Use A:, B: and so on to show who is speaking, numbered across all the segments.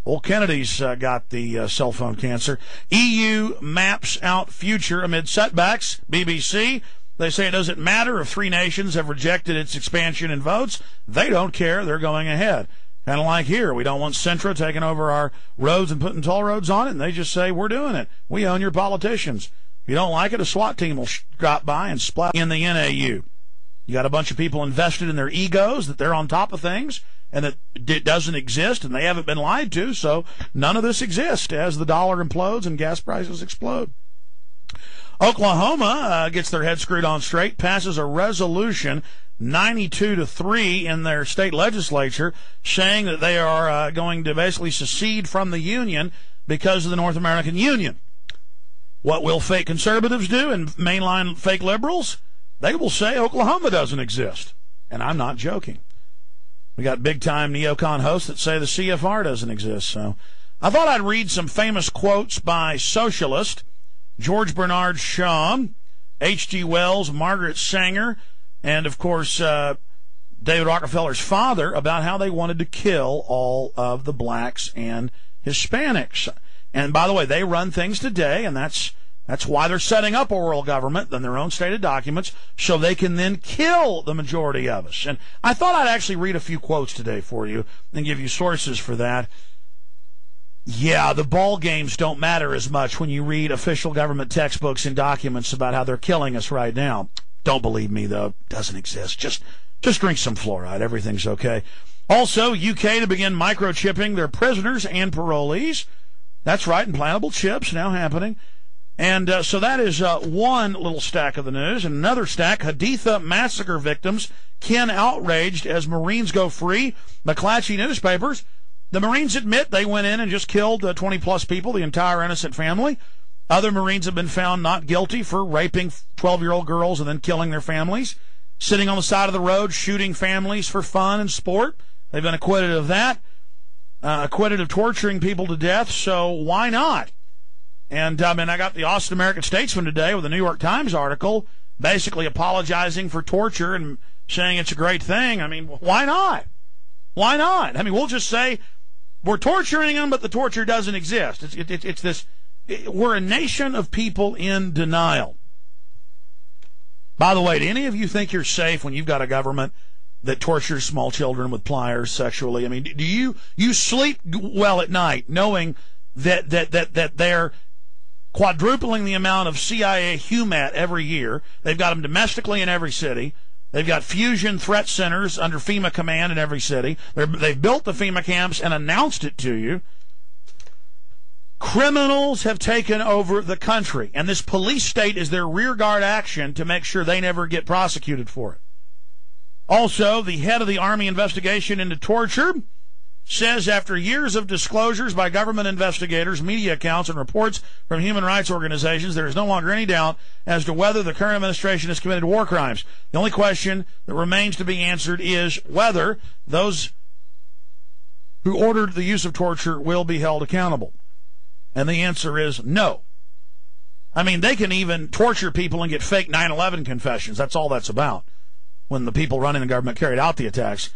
A: Old Kennedy's got the cell phone cancer. EU maps out future amid setbacks. BBC, they say it doesn't matter if 3 nations have rejected its expansion in votes. They don't care. They're going ahead. Kind of like here. We don't want Centra taking over our roads and putting toll roads on it, and they just say, we're doing it. We own your politicians. If you don't like it, a SWAT team will drop by and splat in the NAU. You got a bunch of people invested in their egos, that they're on top of things, and that it doesn't exist, and they haven't been lied to, so none of this exists as the dollar implodes and gas prices explode. Oklahoma gets their head screwed on straight, passes a resolution 92-3 in their state legislature, saying that they are going to basically secede from the Union because of the North American Union. What will fake conservatives do and mainline fake liberals? They will say Oklahoma doesn't exist. And I'm not joking. We got big-time neocon hosts that say the CFR doesn't exist. So I thought I'd read some famous quotes by socialists: George Bernard Shaw, H.G. Wells, Margaret Sanger, and, of course, David Rockefeller's father, about how they wanted to kill all of the blacks and Hispanics. And, by the way, they run things today, and that's why they're setting up a world government in their own stated documents, so they can then kill the majority of us. And I thought I'd actually read a few quotes today for you and give you sources for that. Yeah, the ball games don't matter as much when you read official government textbooks and documents about how they're killing us right now. Don't believe me, though. It doesn't exist. Just drink some fluoride. Everything's okay. Also, UK to begin microchipping their prisoners and parolees. That's right, implantable chips now happening. And so that is one little stack of the news. And another stack, Haditha massacre victims, Ken outraged as Marines go free. McClatchy newspapers. The Marines admit they went in and just killed 20-plus people, the entire innocent family. Other Marines have been found not guilty for raping 12-year-old girls and then killing their families. Sitting on the side of the road, shooting families for fun and sport. They've been acquitted of that. Acquitted of torturing people to death, so why not? And, I got the Austin American-Statesman today with a New York Times article basically apologizing for torture and saying it's a great thing. Why not? Why not? We'll just say we're torturing them, but the torture doesn't exist. It's this. We're a nation of people in denial. By the way, do any of you think you're safe when you've got a government that tortures small children with pliers sexually? Do you sleep well at night knowing that they're quadrupling the amount of CIA HUMAT every year? They've got them domestically in every city. They've got fusion threat centers under FEMA command in every city. They've built the FEMA camps and announced it to you. Criminals have taken over the country, and this police state is their rearguard action to make sure they never get prosecuted for it. Also, the head of the Army investigation into torture says after years of disclosures by government investigators, media accounts, and reports from human rights organizations, there is no longer any doubt as to whether the current administration has committed war crimes. The only question that remains to be answered is whether those who ordered the use of torture will be held accountable. And the answer is no. They can even torture people and get fake 9/11 confessions. That's all that's about when the people running the government carried out the attacks.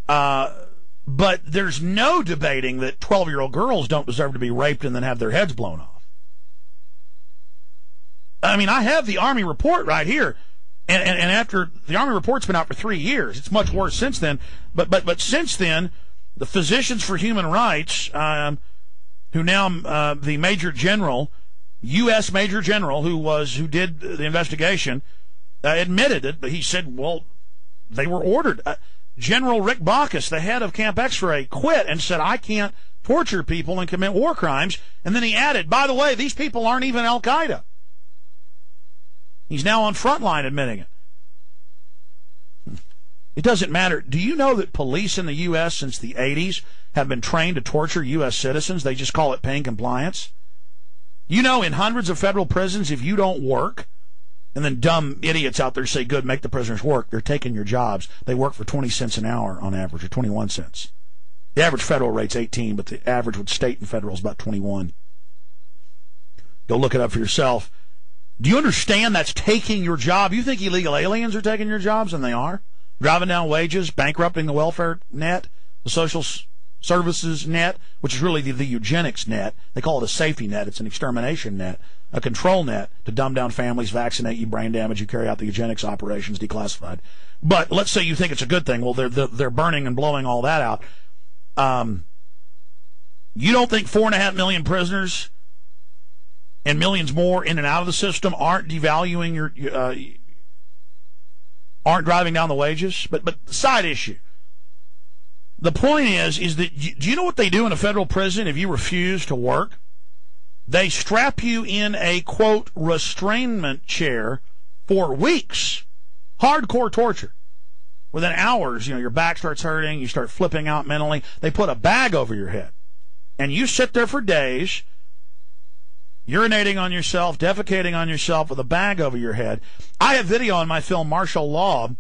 A: But there's no debating that 12-year-old girls don't deserve to be raped and then have their heads blown off. I have the Army report right here. And after the Army report's been out for 3 years, it's much worse since then. But since then, the Physicians for Human Rights, who now the Major General, U.S. Major General, who did the investigation, admitted it. But he said, well, they were ordered. General Rick Baucus, the head of Camp X-Ray, quit and said, I can't torture people and commit war crimes. And then he added, by the way, these people aren't even Al-Qaeda. He's now on Frontline admitting it. It doesn't matter. Do you know that police in the U.S. since the 80s have been trained to torture U.S. citizens? They just call it paying compliance. In hundreds of federal prisons, if you don't work, and then dumb idiots out there say, good, make the prisoners work, they're taking your jobs. They work for 20 cents an hour on average, or 21 cents. The average federal rate's 18, but the average with state and federal is about 21. Go look it up for yourself. Do you understand that's taking your job? You think illegal aliens are taking your jobs, and they are? Driving down wages, bankrupting the welfare net, the social services net, which is really the eugenics net. They call it a safety net. It's an extermination net, a control net to dumb down families, vaccinate you, brain damage you, carry out the eugenics operations, declassified. But let's say you think it's a good thing. Well, they're burning and blowing all that out. You don't think 4.5 million prisoners and millions more in and out of the system aren't devaluing aren't driving down the wages? But side issue. The point is that, do you know what they do in a federal prison if you refuse to work? They strap you in a, quote, restrainment chair for weeks. Hardcore torture. Within hours, your back starts hurting, you start flipping out mentally. They put a bag over your head. And you sit there for days, urinating on yourself, defecating on yourself with a bag over your head. I have video on my film, Martial Law,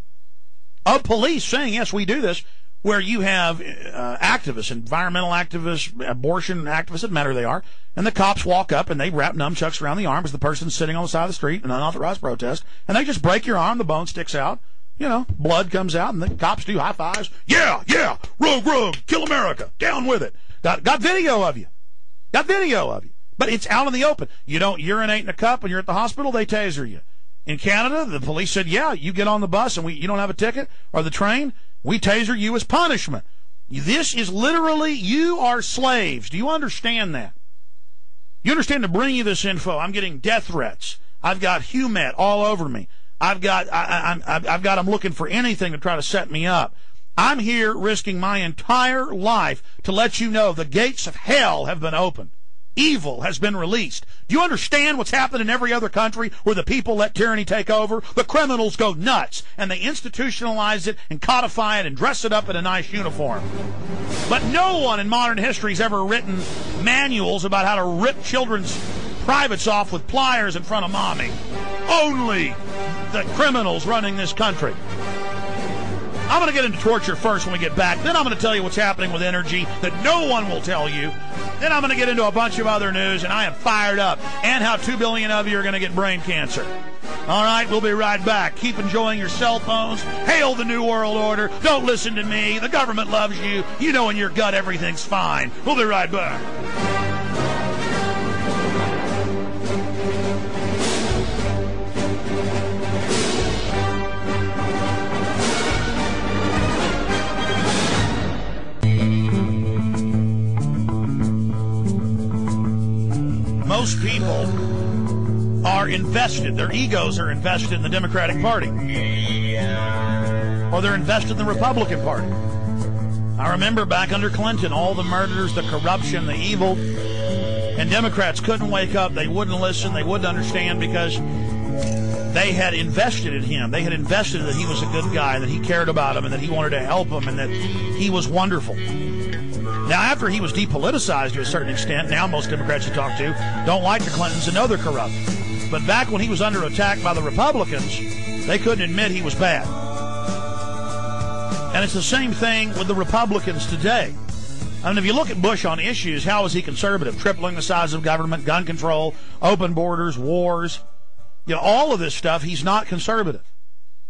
A: of police saying, yes, we do this, where you have activists, environmental activists, abortion activists, doesn't matter who they are, and the cops walk up and they wrap nunchucks around the arms of the person sitting on the side of the street in an unauthorized protest, and they just break your arm, the bone sticks out, blood comes out, and the cops do high fives. Yeah, rogue, kill America, down with it. Got video of you. Got video of you. But it's out in the open. You don't urinate in a cup when you're at the hospital, they taser you. In Canada, the police said, yeah, you get on the bus and you don't have a ticket, or the train, we taser you as punishment. This is literally, you are slaves. Do you understand that? You understand, to bring you this info, I'm getting death threats. I've got HUMET all over me. I've got them looking for anything to try to set me up. I'm here risking my entire life to let you know the gates of hell have been opened. Evil has been released. Do you understand what's happened in every other country where the people let tyranny take over? The criminals go nuts, and they institutionalize it and codify it and dress it up in a nice uniform. But no one in modern history has ever written manuals about how to rip children's privates off with pliers in front of mommy. Only the criminals running this country. I'm going to get into torture first when we get back. Then I'm going to tell you what's happening with energy that no one will tell you. Then I'm going to get into a bunch of other news, and I am fired up. And how 2 billion of you are going to get brain cancer. All right, we'll be right back. Keep enjoying your cell phones. Hail the New World Order. Don't listen to me. The government loves you. You know in your gut everything's fine. We'll be right back. Most people are invested, their egos are invested in the Democratic Party, or they're invested in the Republican Party. I remember back under Clinton, all the murders, the corruption, the evil, and Democrats couldn't wake up, they wouldn't listen, they wouldn't understand, because they had invested in him. They had invested that he was a good guy, that he cared about him, and that he wanted to help him, and that he was wonderful. Now, after he was depoliticized to a certain extent, now most Democrats you talk to don't like the Clintons and know they're corrupt. But back when he was under attack by the Republicans, they couldn't admit he was bad. And it's the same thing with the Republicans today. I mean, if you look at Bush on issues, how is he conservative? Tripling the size of government, gun control, open borders, wars. All of this stuff, he's not conservative.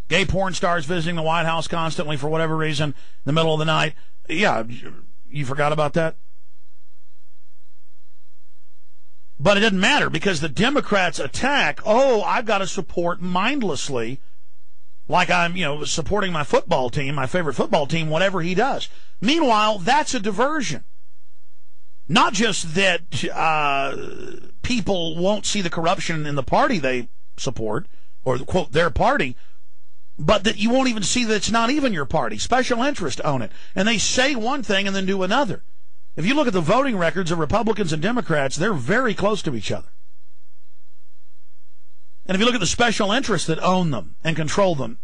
A: Gay porn stars visiting the White House constantly for whatever reason in the middle of the night. Yeah, you forgot about that? But it doesn't matter, because the Democrats attack, I've got to support mindlessly, like I'm, supporting my football team, my favorite football team, whatever he does. Meanwhile, that's a diversion. Not just that people won't see the corruption in the party they support, or, quote, their party, but that you won't even see that it's not even your party. Special interests own it. And they say one thing and then do another. If you look at the voting records of Republicans and Democrats, they're very close to each other. And if you look at the special interests that own them and control them,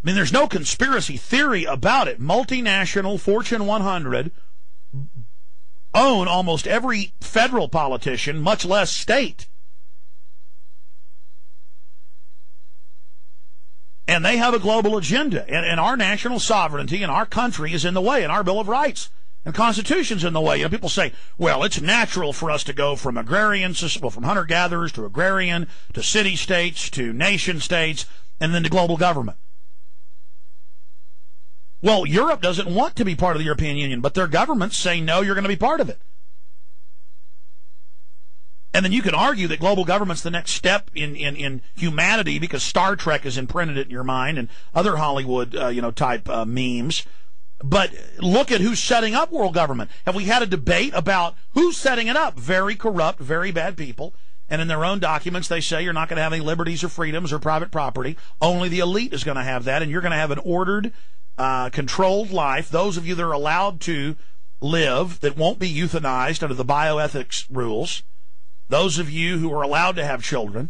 A: I mean, there's no conspiracy theory about it. Multinational Fortune 100 own almost every federal politician, much less state. And they have a global agenda. And our national sovereignty and our country is in the way, and our Bill of Rights and Constitution's in the way. People say, well, it's natural for us to go from from hunter-gatherers to agrarian to city-states to nation-states and then to global government. Well, Europe doesn't want to be part of the European Union, but their governments say, no, you're going to be part of it. And then you can argue that global government's the next step in humanity because Star Trek has imprinted it in your mind and other Hollywood, type memes. But look at who's setting up world government. Have we had a debate about who's setting it up? Very corrupt, very bad people. And in their own documents, they say you're not going to have any liberties or freedoms or private property. Only the elite is going to have that, and you're going to have an ordered, controlled life. Those of you that are allowed to live, that won't be euthanized under the bioethics rules. Those of you who are allowed to have children.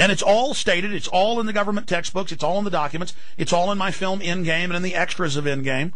A: And it's all stated. It's all in the government textbooks. It's all in the documents. It's all in my film Endgame and in the extras of Endgame.